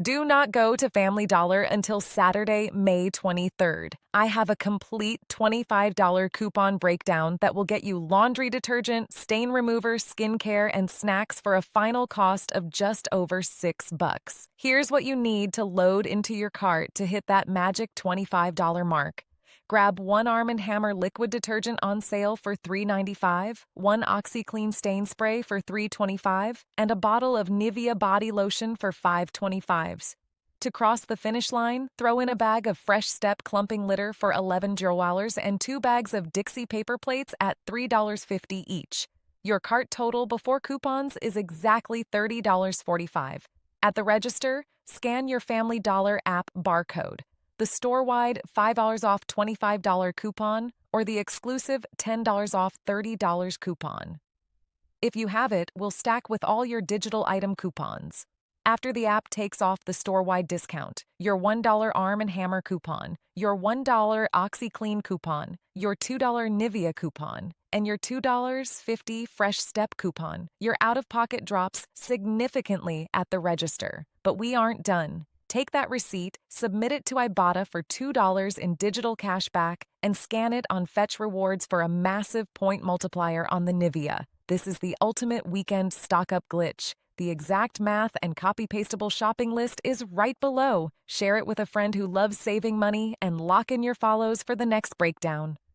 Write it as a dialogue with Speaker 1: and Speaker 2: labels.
Speaker 1: Do not go to Family Dollar until Saturday, May 23rd. I have a complete $25 coupon breakdown that will get you laundry detergent, stain remover, skincare, and snacks for a final cost of just over $6. Here's what you need to load into your cart to hit that magic $25 mark. Grab one Arm & Hammer liquid detergent on sale for $3.95, one OxiClean stain spray for $3.25, and a bottle of Nivea body lotion for $5.25. To cross the finish line, throw in a bag of Fresh Step clumping litter for $11 and 2 bags of Dixie paper plates at $3.50 each. Your cart total before coupons is exactly $30.45. At the register, scan your Family Dollar app barcode, the store-wide $5 off $25 coupon, or the exclusive $10 off $30 coupon. If you have it, we'll stack with all your digital item coupons. After the app takes off the store-wide discount, your $1 Arm & Hammer coupon, your $1 OxiClean coupon, your $2 Nivea coupon, and your $2.50 Fresh Step coupon, your out-of-pocket drops significantly at the register. But we aren't done. Take that receipt, submit it to Ibotta for $2 in digital cash back, and scan it on Fetch Rewards for a massive point multiplier on the Nivea. This is the ultimate weekend stock-up glitch. The exact math and copy-pastable shopping list is right below. Share it with a friend who loves saving money and lock in your follows for the next breakdown.